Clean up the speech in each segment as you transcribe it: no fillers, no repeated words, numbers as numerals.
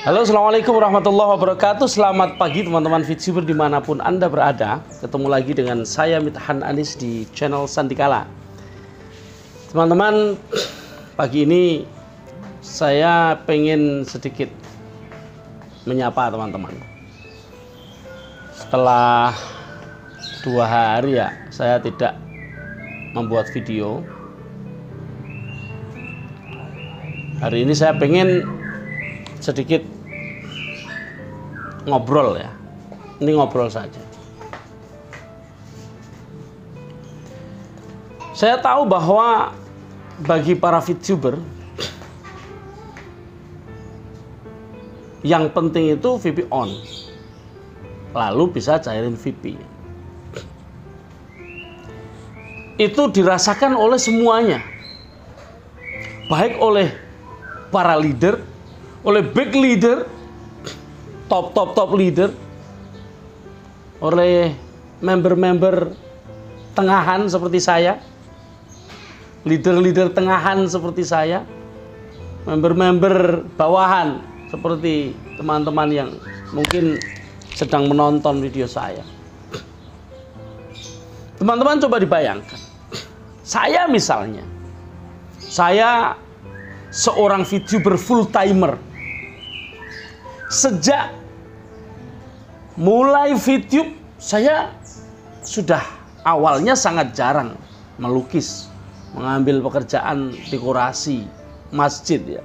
Halo, assalamualaikum warahmatullahi wabarakatuh. Selamat pagi teman-teman VTuber dimanapun Anda berada. Ketemu lagi dengan saya Mithan Anis di channel Sandikala. Teman-teman, pagi ini saya pengen sedikit menyapa teman-teman. Setelah 2 hari ya saya tidak membuat video. Hari ini saya pengen sedikit ngobrol ya. Ini ngobrol saja. Saya tahu bahwa bagi para VTuber yang penting itu VP on. Lalu bisa cairin VP. Itu dirasakan oleh semuanya. Baik oleh para leader, oleh big leader, top leader, oleh member-member tengahan seperti saya, leader-leader tengahan seperti saya, member-member bawahan seperti teman-teman yang mungkin sedang menonton video saya. Teman-teman coba dibayangkan, saya misalnya, saya seorang VTuber full timer. Sejak mulai VTube, saya sudah awalnya sangat jarang melukis, mengambil pekerjaan dekorasi masjid ya.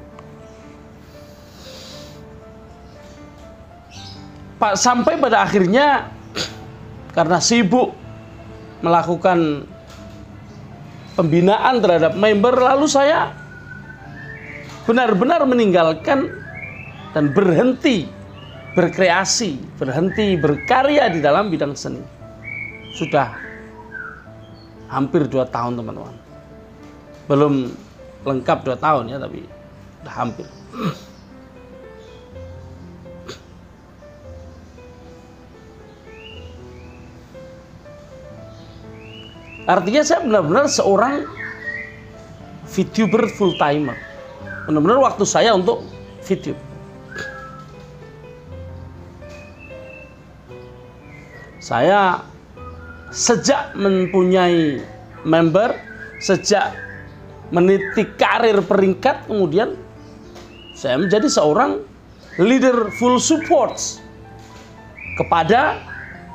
Sampai pada akhirnya karena sibuk melakukan pembinaan terhadap member, lalu saya benar-benar meninggalkan dan berhenti berkreasi, berhenti berkarya di dalam bidang seni. Sudah hampir 2 tahun teman-teman. Belum lengkap 2 tahun ya, tapi sudah hampir. Artinya saya benar-benar seorang VTuber full timer. Benar-benar waktu saya untuk VTube. Saya sejak mempunyai member, sejak meniti karir peringkat, kemudian saya menjadi seorang leader full support kepada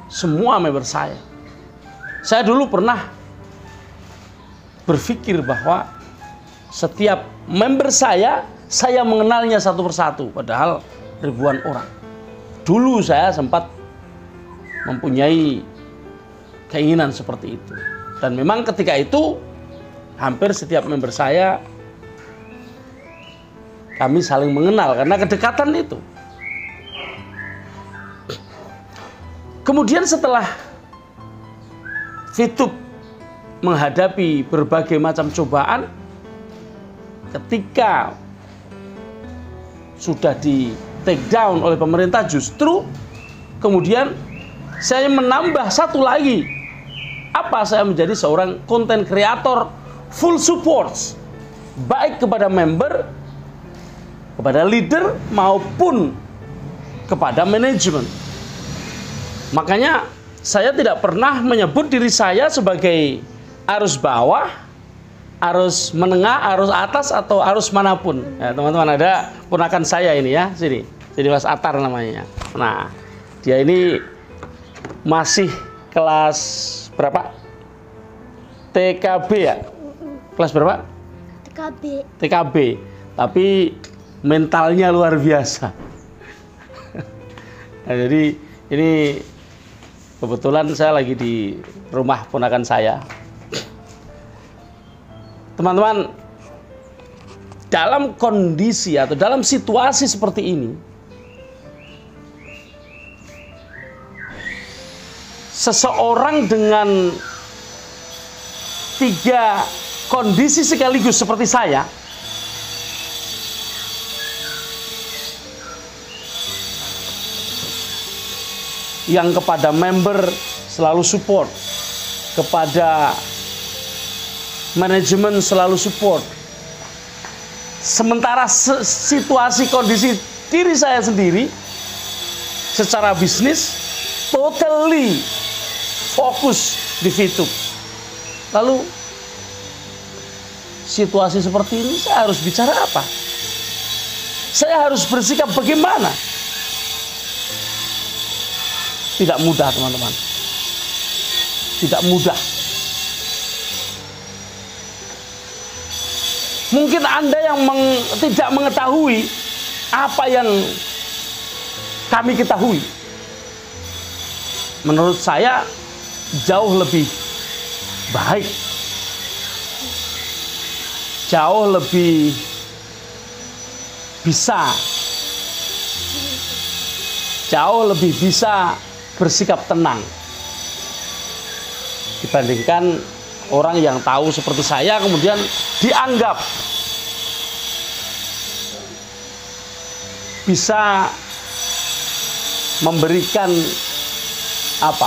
semua member saya. Saya dulu pernah berpikir bahwa setiap member saya mengenalnya satu persatu, padahal ribuan orang. Dulu saya sempat mempunyai keinginan seperti itu. Dan memang ketika itu hampir setiap member saya kami saling mengenal karena kedekatan itu. Kemudian setelah VTube menghadapi berbagai macam cobaan, ketika sudah di take down oleh pemerintah, justru kemudian saya menambah satu lagi. Apa? Saya menjadi seorang content creator full support, baik kepada member, kepada leader, maupun kepada manajemen. Makanya saya tidak pernah menyebut diri saya sebagai arus bawah, arus menengah, arus atas, atau arus manapun. Ya, teman-teman, ada ponakan saya ini ya, sini Mas Atar namanya. Nah, dia ini masih kelas berapa? TKB ya? Kelas berapa? TKB. Tapi mentalnya luar biasa. Nah, jadi ini kebetulan saya lagi di rumah ponakan saya. Teman-teman, dalam kondisi atau dalam situasi seperti ini, seseorang dengan 3 kondisi sekaligus seperti saya, yang kepada member selalu support, kepada manajemen selalu support, sementara situasi kondisi diri saya sendiri secara bisnis totally fokus di VTube. Lalu situasi seperti ini saya harus bicara apa? Saya harus bersikap bagaimana? Tidak mudah, teman-teman. Tidak mudah. Mungkin Anda yang tidak mengetahui apa yang kami ketahui. Menurut saya jauh lebih baik, jauh lebih bisa, jauh lebih bisa bersikap tenang dibandingkan orang yang tahu seperti saya kemudian dianggap bisa memberikan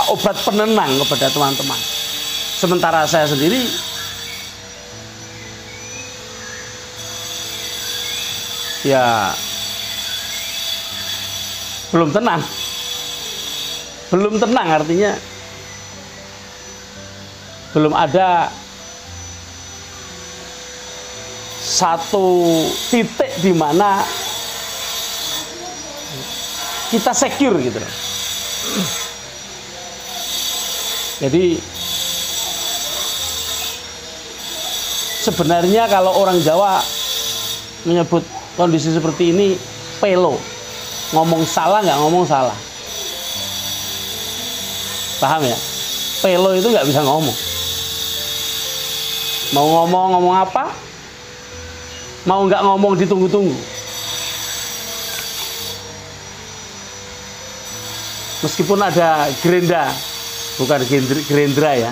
obat penenang kepada teman-teman. Sementara saya sendiri ya belum tenang. Belum tenang artinya belum ada satu titik di mana kita secure gitu loh. Jadi sebenarnya kalau orang Jawa menyebut kondisi seperti ini pelo, ngomong salah nggak ngomong salah, paham ya? Pelo itu nggak bisa ngomong, mau ngomong apa, mau nggak ngomong ditunggu-tunggu. Meskipun ada Gerindra, bukan Gerindra ya,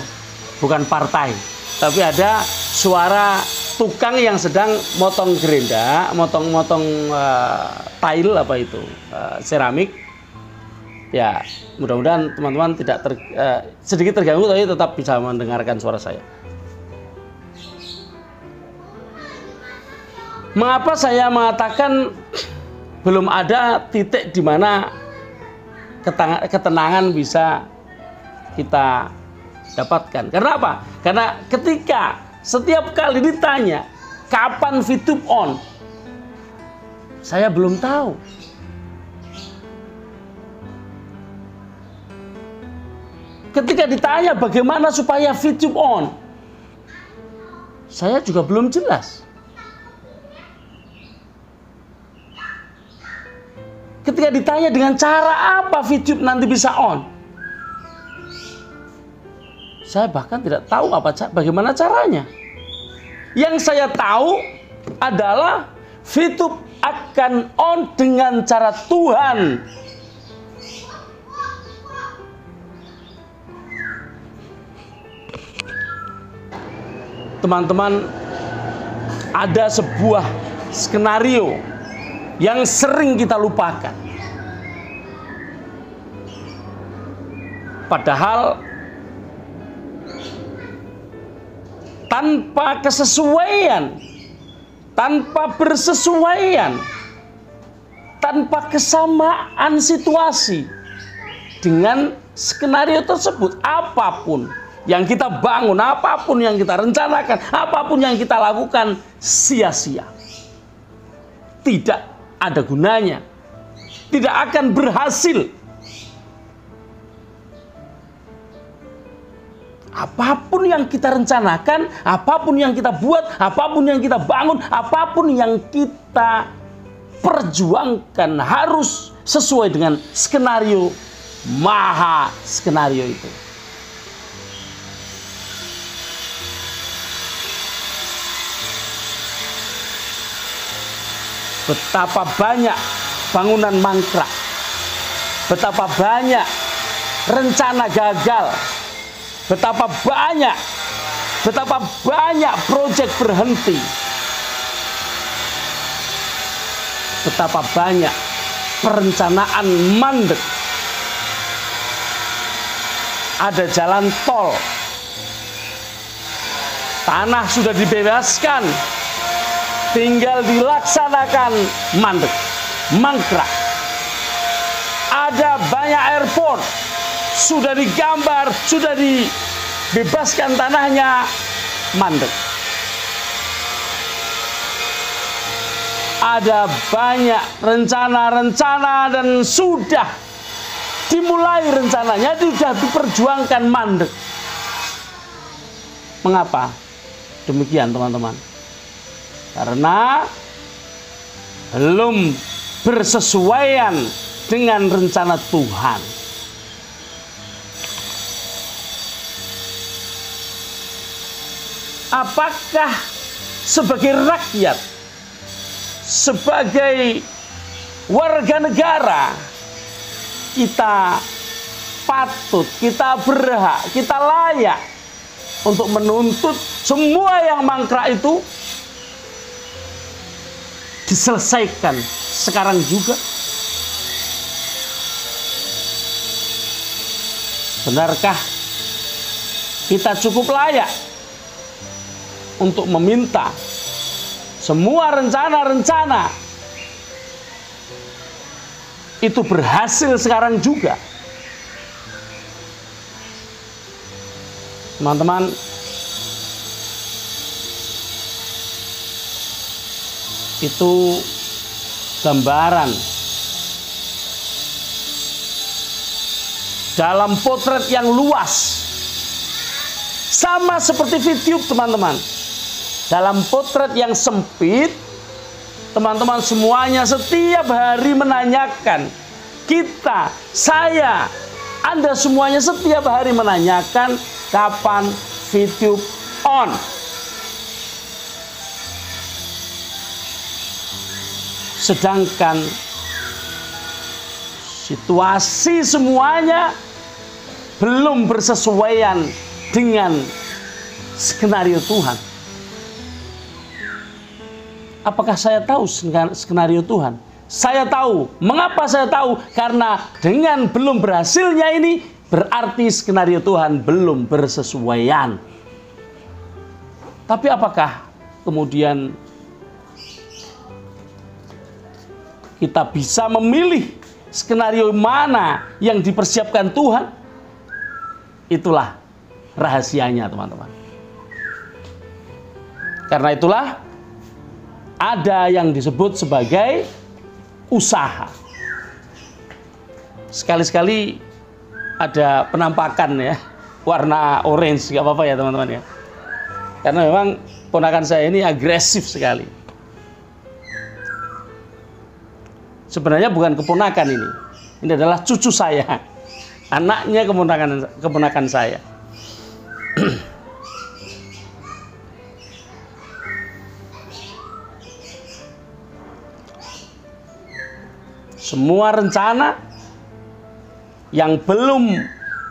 bukan partai, tapi ada suara tukang yang sedang motong Gerindra, motong tile seramik. Ya, mudah-mudahan teman-teman tidak sedikit terganggu, tapi tetap bisa mendengarkan suara saya. Mengapa saya mengatakan belum ada titik di mana ketenangan bisa kita dapatkan? Karena apa? Karena ketika setiap kali ditanya kapan VTube on, saya belum tahu. Ketika ditanya bagaimana supaya VTube on, saya juga belum jelas. Ketika ditanya dengan cara apa VTube nanti bisa on, saya bahkan tidak tahu bagaimana caranya. Yang saya tahu adalah VTube akan on dengan cara Tuhan. Teman-teman, ada sebuah skenario yang sering kita lupakan. Padahal tanpa kesesuaian, tanpa bersesuaian, tanpa kesamaan situasi dengan skenario tersebut, apapun yang kita bangun, apapun yang kita rencanakan, apapun yang kita lakukan sia-sia. Tidak ada gunanya, tidak akan berhasil. Apapun yang kita rencanakan, apapun yang kita buat, apapun yang kita bangun, apapun yang kita perjuangkan harus sesuai dengan skenario maha skenario itu. Betapa banyak bangunan mangkrak, betapa banyak rencana gagal, betapa banyak proyek berhenti, betapa banyak perencanaan mandek. Ada jalan tol, tanah sudah dibebaskan, tinggal dilaksanakan mandek. mangkrak. Ada banyak airport, sudah digambar, sudah dibebaskan tanahnya, mandek. Ada banyak rencana-rencana dan sudah dimulai rencananya, sudah diperjuangkan, mandek. Mengapa demikian, teman-teman? Karena belum bersesuaian dengan rencana Tuhan. Apakah sebagai rakyat, sebagai warga negara, kita patut, kita berhak, kita layak untuk menuntut semua yang mangkrak itu diselesaikan sekarang juga? Benarkah kita cukup layak untuk meminta semua rencana-rencana itu berhasil sekarang juga? Teman-teman, itu gambaran dalam potret yang luas, sama seperti video, teman-teman. Dalam potret yang sempit, teman-teman semuanya setiap hari menanyakan, kita, saya, Anda semuanya setiap hari menanyakan kapan video on. Sedangkan situasi semuanya belum bersesuaian dengan skenario Tuhan. Apakah saya tahu skenario Tuhan? Saya tahu. Mengapa saya tahu? Karena dengan belum berhasilnya ini, berarti skenario Tuhan belum bersesuaian. Tapi apakah kemudian kita bisa memilih skenario mana yang dipersiapkan Tuhan? Itulah rahasianya, teman-teman. Karena itulah ada yang disebut sebagai usaha. Sekali-sekali ada penampakan ya, warna orange, nggak apa-apa ya teman-teman ya. Karena memang ponakan saya ini agresif sekali. Sebenarnya bukan keponakan ini. Ini adalah cucu saya. Anaknya keponakan saya. Semua rencana yang belum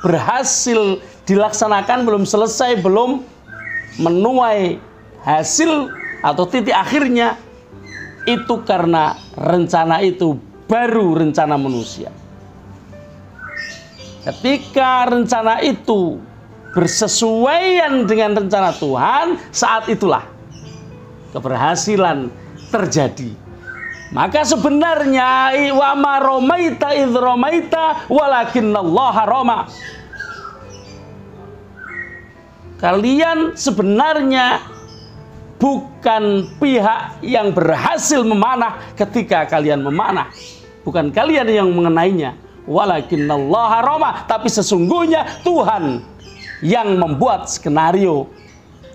berhasil dilaksanakan, belum selesai, belum menuai hasil atau titik akhirnya, itu karena rencana itu baru rencana manusia. Ketika rencana itu bersesuaian dengan rencana Tuhan, saat itulah keberhasilan terjadi. Maka sebenarnya wa ma ramaita idz ramaita walakinallaha rama. Kalian sebenarnya bukan pihak yang berhasil memanah ketika kalian memanah. Bukan kalian yang mengenainya. Walakinallaha rama. Tapi sesungguhnya Tuhan yang membuat skenario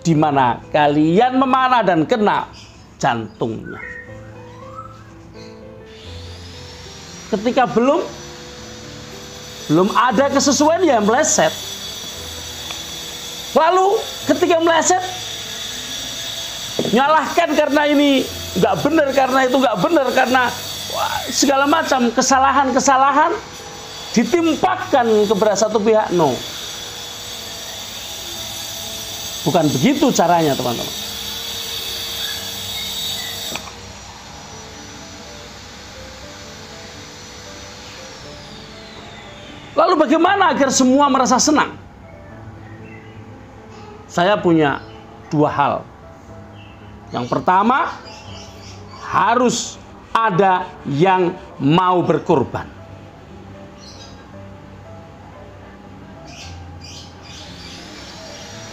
di mana kalian memanah dan kena jantungnya. Ketika belum ada kesesuaian, ya meleset. Lalu ketika meleset, nyalahkan karena ini nggak benar, karena itu nggak benar, karena segala macam kesalahan-kesalahan ditimpakan kepada satu pihak. No, bukan begitu caranya, teman-teman. Lalu bagaimana agar semua merasa senang? Saya punya dua hal. Yang pertama, harus ada yang mau berkorban.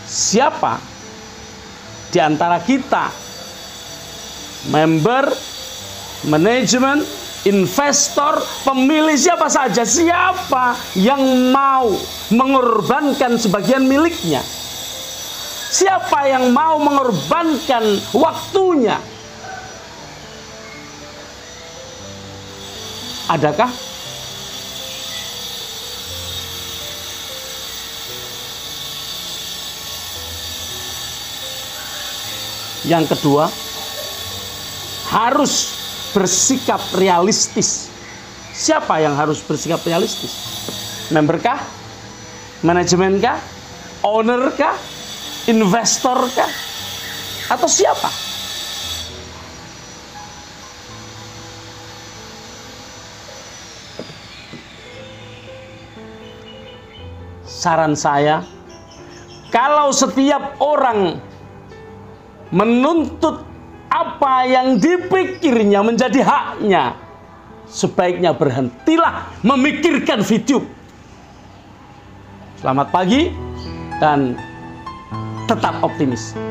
Siapa di antara kita, member, manajemen, investor, pemilih, siapa saja, siapa yang mau mengorbankan sebagian miliknya? Siapa yang mau mengorbankan waktunya? Adakah? Yang kedua, harus bersikap realistis. Siapa yang harus bersikap realistis? Member kah? Manajemen kah? Owner kah? Investor kah? Atau siapa? Saran saya, kalau setiap orang menuntut apa yang dipikirnya menjadi haknya, sebaiknya berhentilah memikirkan video. Selamat pagi dan tetap optimis.